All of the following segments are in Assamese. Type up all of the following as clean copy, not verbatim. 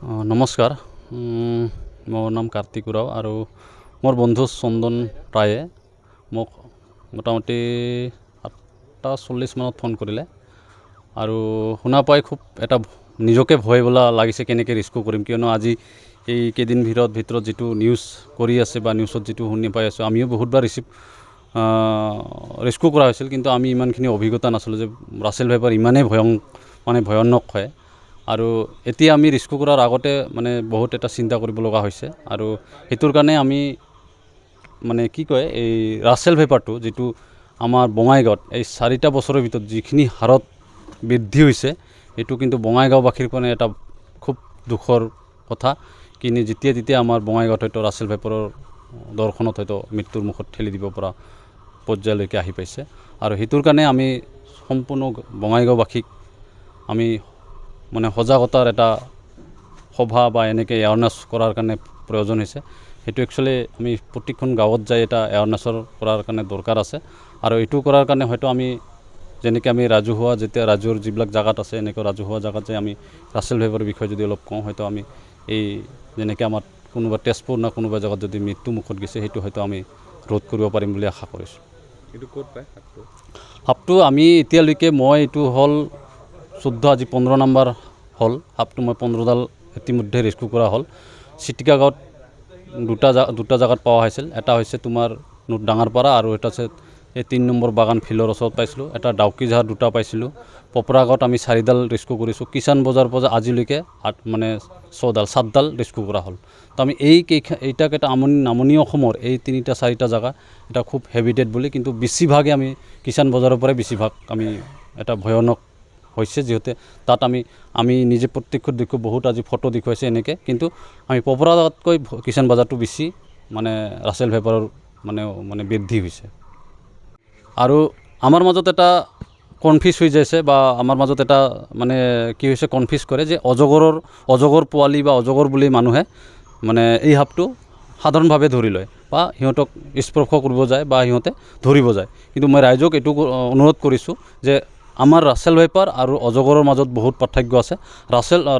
নমস্কাৰ। মোৰ নাম কাৰ্তিক উৰাও আৰু মোৰ বন্ধু চন্দন ৰায়ে মোক মোটামুটি 8:40 মানত ফোন কৰিলে আৰু শুনা পাই খুব এটা নিজকে ভয় বোলা লাগিছে, কেনেকৈ ৰিস্কো কৰিম, কিয়নো আজি এই কেইদিন ভিতৰত যিটো নিউজ কৰি আছে বা নিউজত যিটো শুনি পাই আছোঁ, আমিও বহুতবাৰ ৰিস্কো কৰা হৈছিল, কিন্তু আমি ইমানখিনি অভিজ্ঞতা নাছিলোঁ যে ৰাছেল ভাইপাৰ ইমানেই ভয়ানক হয়। আৰু এতিয়া আমি ৰিস্কো কৰাৰ আগতে বহুত এটা চিন্তা কৰিব লগা হৈছে আৰু সেইটোৰ কাৰণে আমি এই ৰাছেল ভাইপাৰটো যিটো আমাৰ বঙাইগাঁৱত এই 4টা বছৰৰ ভিতৰত যিখিনি হাৰত বৃদ্ধি হৈছে, এইটো কিন্তু বঙাইগাঁওবাসীৰ কাৰণে এটা খুব দুখৰ কথা। কিন্তু যেতিয়া আমাৰ বঙাইগাঁৱত হয়তো ৰাছেল ভাইপাৰৰ দৰ্শনত হয়তো মৃত্যুৰ মুখত ঠেলি দিব পৰা পৰ্যায়লৈকে আহি পাইছে। আৰু সেইটোৰ কাৰণে আমি সম্পূৰ্ণ বঙাইগাঁওবাসীক আমি সজাগতাৰ এটা সভা বা এনেকৈ এৱাৰনেছ কৰাৰ কাৰণে প্ৰয়োজন হৈছে। সেইটো একচুৱেলি আমি প্ৰত্যেকখন গাঁৱত যাই এটা এৱাৰনেছৰ কৰাৰ কাৰণে দৰকাৰ আছে। আৰু এইটো কৰাৰ কাৰণে হয়তো আমি যেনেকৈ আমি ৰাজহুৱা যিবিলাক জাগাত আছে, এনেকৈ ৰাজহুৱা জাগাত যাই আমি ৰাছেল ভাইপাৰৰ বিষয়ে যদি অলপ কওঁ, হয়তো আমি এই যেনেকৈ আমাৰ কোনোবা তেজপুৰ না কোনোবা জাগাত যদি মৃত্যু মুখত গৈছে, সেইটো হয়তো আমি ৰোধ কৰিব পাৰিম বুলি আশা কৰিছোঁ। এইটো ক'ত পায় সাপটো আমি এতিয়ালৈকে এইটো হ'ল 14, আজি 15 নম্বৰ হ'ল। সাপটো 15ডাল ইতিমধ্যে ৰেস্কিউ কৰা হ'ল। চিটিকা গাঁৱত দুটা জাগাত পোৱা হৈছিল। এটা হৈছে তোমাৰ ডাঙৰপাৰা আৰু এটা আছে এই 3 নম্বৰ বাগান ফিল্ডৰ ওচৰত পাইছিলোঁ। এটা ডাউকি জাহাত 2টা পাইছিলোঁ। পপৰা গাঁৱত আমি 4ডাল ৰেস্কিউ কৰিছোঁ। কিষাণ বজাৰ আজিলৈকে 7ডাল ৰেস্কিউ কৰা হ'ল। তো আমি এইটাক এটা নামনি অসমৰ এই 3-4টা জাগা এটা খুব হেভিটেড বুলি, কিন্তু বেছিভাগে আমি কিষাণ বজাৰৰ পৰাই বেছিভাগ আমি এটা ভয়ানক হৈছে, যিহেতু তাত আমি নিজে প্ৰত্যক্ষত দেখোঁ, বহুত আজি ফটো দেখুৱাইছে এনেকৈ, কিন্তু আমি পপৰা জাগাতকৈ কিষাণ বজাৰটো বেছি ৰাছেল ভাইপাৰৰ বৃদ্ধি হৈছে। আৰু আমাৰ মাজত এটা কনফিউজ হৈ যাইছে, বা আমাৰ মাজত এটা কি হৈছে, কনফিউজ কৰে যে অজগৰ পোৱালি বা অজগৰ বুলি মানুহে এই সাপটো সাধাৰণভাৱে ধৰি লয় বা সিহঁতক স্পৰ্শ কৰিব যায় বা সিহঁতে ধৰিব যায়। কিন্তু মই ৰাইজক এইটো অনুৰোধ কৰিছোঁ যে আমাৰ ৰাছেল ভাইপাৰ আৰু অজগৰৰ মাজত বহুত পাৰ্থক্য আছে।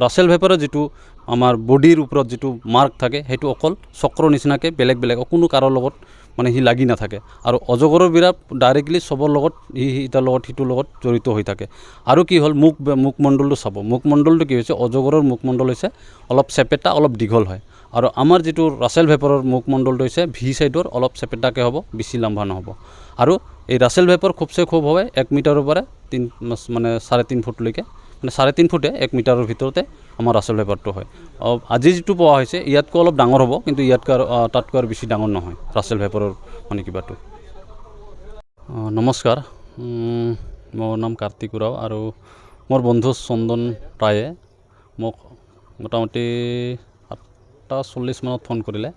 ৰাছেল ভাইপাৰৰ যিটো আমাৰ বডিৰ ওপৰত যিটো মাৰ্ক থাকে, সেইটো অকল চক্ৰৰ নিচিনাকৈ বেলেগ কোনো কাৰো লগত সি লাগি নাথাকে। আৰু অজগৰৰ বিৰাট ডাইৰেক্টলি চবৰ লগত ইটাৰ লগত সিটোৰ লগত জড়িত হৈ থাকে। আৰু কি হ'ল, মুখমণ্ডলটো চাব, মুখমণ্ডলটো কি হৈছে, অজগৰৰ মুখমণ্ডল হৈছে অলপ চেপেটা, অলপ দীঘল হয়। আৰু আমাৰ যিটো ৰাছেল ভাইপাৰৰ মুখমণ্ডলটো হৈছে ভি চাইডৰ, অলপ চেপেটাকৈ হ'ব, বেছি লম্বা নহ'ব। আৰু এই ৰাছেল ভাইপাৰ খুব হয় 1 মিটাৰৰ পৰা 3.5 ফুটলৈকে, 3.5 ফুটে 1 মিটাৰৰ ভিতৰতে আমাৰ ৰাছেল ভাইপাৰটো হয়। আজি যিটো পোৱা হৈছে ইয়াতকৈ অলপ ডাঙৰ হ'ব, কিন্তু তাতকৈ আৰু বেছি ডাঙৰ নহয় ৰাছেল ভাইপাৰৰ কিবাটো। নমস্কাৰ। মোৰ নাম কাৰ্তিক উৰাও আৰু মোৰ বন্ধু চন্দন ৰায়ে মোক মোটামুটি 8:40 মানত ফোন কৰিলে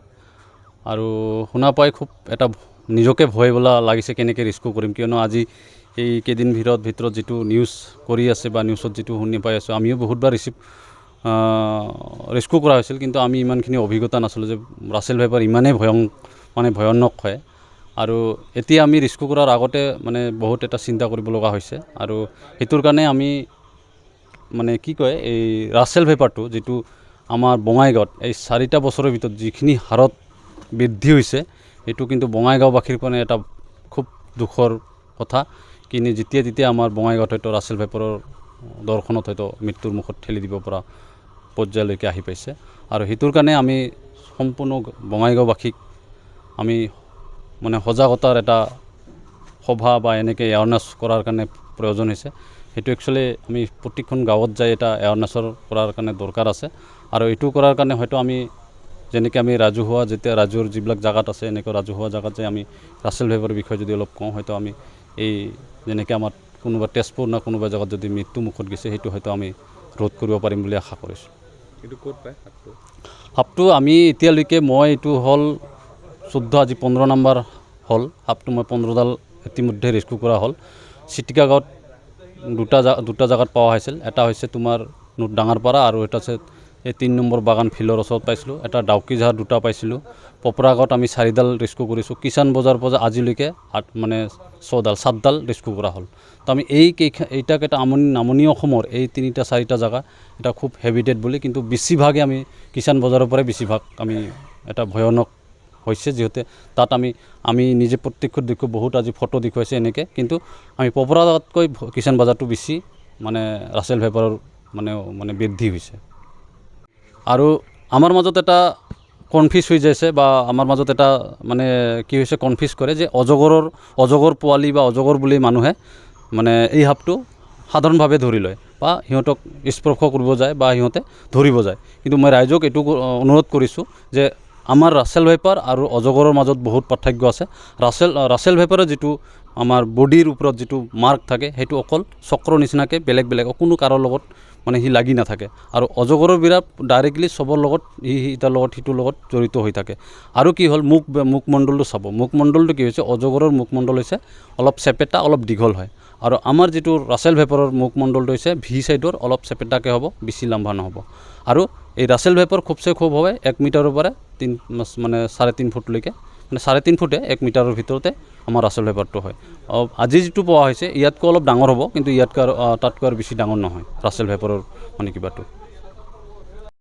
আৰু শুনা পাই খুব এটা নিজকে ভয় বোলা লাগিছে, কেনেকৈ ৰিস্কো কৰিম, কিয়নো আজি এই কেইদিন ভিতৰত যিটো নিউজ কৰি আছে বা নিউজত যিটো শুনি পাই আছোঁ, আমিও বহুতবাৰ ৰিস্কো কৰা হৈছিল, কিন্তু আমি ইমানখিনি অভিজ্ঞতা নাছিলোঁ যে ৰাছেল ভাইপাৰ ইমানেই ভয়ানক হয়। আৰু এতিয়া আমি ৰিস্কো কৰাৰ আগতে বহুত এটা চিন্তা কৰিব লগা হৈছে। আৰু সেইটোৰ কাৰণে আমি এই ৰাছেল ভাইপাৰটো যিটো আমাৰ বঙাইগাঁৱত এই 4টা বছৰৰ ভিতৰত যিখিনি হাৰত বৃদ্ধি হৈছে, এইটো কিন্তু বঙাইগাঁওবাসীৰ কাৰণে এটা খুব দুখৰ কথা। কিন্তু যেতিয়া আমাৰ বঙাইগাঁৱত হয়তো ৰাছেল ভাইপাৰৰ দৰ্শনত হয়তো মৃত্যুৰ মুখত ঠেলি দিব পৰা পৰ্যায়লৈকে আহি পাইছে। আৰু সেইটোৰ কাৰণে আমি সম্পূৰ্ণ বঙাইগাঁওবাসীক আমি সজাগতাৰ এটা সভা বা এনেকৈ এৱাৰনেছ কৰাৰ কাৰণে প্ৰয়োজন হৈছে। সেইটো একচুৱেলি আমি প্ৰত্যেকখন গাঁৱত যাই এটা এৱাৰনেছৰ কৰাৰ কাৰণে দৰকাৰ আছে। আৰু এইটো কৰাৰ কাৰণে হয়তো আমি যেনেকৈ আমি ৰাজহুৱা যিবিলাক জাগাত আছে, এনেকৈ ৰাজহুৱা জাগাত যাই আমি ৰাছেল ভাইপাৰৰ বিষয়ে যদি অলপ কওঁ, হয়তো আমি এই যেনেকৈ আমাৰ কোনোবা তেজপুৰ না কোনোবা জাগাত যদি মৃত্যু মুখত গৈছে, সেইটো হয়তো আমি ৰোধ কৰিব পাৰিম বুলি আশা কৰিছোঁ। এইটো ক'ত পায় সাপটো আমি এতিয়ালৈকে এইটো হ'ল 14, আজি 15 নম্বৰ হ'ল। সাপটো 15ডাল ইতিমধ্যে ৰেস্কিউ কৰা হ'ল। চিটিকা গাঁৱত দুটা জাগাত পোৱা হৈছিল। এটা হৈছে তোমাৰ ডাঙৰপাৰা আৰু এটা আছে এই 3 নম্বৰ বাগান ফিল্ডৰ ওচৰত পাইছিলোঁ, এটা ডাউকি জাহাজ 2টা পাইছিলোঁ, পপৰাগত আমি 4ডাল ৰেস্কিউ কৰিছোঁ, কিষাণ বজাৰ পৰা আজিলৈকে মানে 7ডাল ৰেস্কিউ কৰা হ'ল। তো আমি এইটাক এটা নামনি অসমৰ এই 3-4টা জেগা এটা খুব হেভিটেড বুলি, কিন্তু বেছিভাগে আমি কিষাণ বজাৰৰ পৰাই বেছিভাগ আমি এটা ভয়ানক হৈছে, যিহেতু তাত আমি নিজে প্ৰত্যক্ষ দেখোঁ, বহুত আজি ফটো দেখুৱাইছে এনেকৈ, কিন্তু আমি পপৰাগতকৈ কিষাণ বজাৰটো বেছি মানে ৰাছেল ভাইপাৰৰ মানে বৃদ্ধি হৈছে। আৰু আমাৰ মাজত এটা কনফিউজ হৈ যাইছে, বা আমাৰ মাজত এটা মানে কি হৈছে, কনফিউজ কৰে যে অজগৰ পোৱালি বা অজগৰ বুলি মানুহে মানে এই সাপটো সাধাৰণভাৱে ধৰি লয় বা সিহঁতক স্পৰ্শ কৰিব যায় বা সিহঁতে ধৰিব যায়। কিন্তু মই ৰাইজক এইটো অনুৰোধ কৰিছোঁ যে আমাৰ ৰাছেল ভাইপাৰ আৰু অজগৰৰ মাজত বহুত পাৰ্থক্য আছে। ৰাছেল ভাইপাৰৰ যিটো আমাৰ বডিৰ ওপৰত যিটো মাৰ্ক থাকে, সেইটো অকল চক্ৰৰ নিচিনাকৈ বেলেগ কোনো কাৰো লগত মানে সি লাগি নাথাকে। আৰু অজগৰৰ বিৰাট ডাইৰেক্টলি চবৰ লগত ইটাৰ লগত সিটোৰ লগত জড়িত হৈ থাকে। আৰু কি হ'ল, মুখমণ্ডলটো চাব, মুখমণ্ডলটো কি হৈছে, অজগৰৰ মুখমণ্ডল হৈছে অলপ চেপেটা, অলপ দীঘল হয়। আৰু আমাৰ যিটো ৰাছেল ভাইপাৰৰ মুখমণ্ডলটো হৈছে ভি চাইডৰ, অলপ চেপেটাকৈ হ'ব, বেছি লম্বা নহ'ব। আৰু এই ৰাছেল ভাইপাৰ খুবচে খুব হয় 1 মিটাৰৰ পৰা 3.5 ফুটলৈকে, মানে 3.5 ফুটে 1 মিটাৰৰ ভিতৰতে আমাৰ ৰাছেল ভাইপাৰটো হয়। আজি যিটো পোৱা হৈছে ইয়াতকৈ অলপ ডাঙৰ হ'ব, কিন্তু তাতকৈ আৰু বেছি ডাঙৰ নহয় ৰাছেল ভাইপাৰৰ মানে কিবাটো।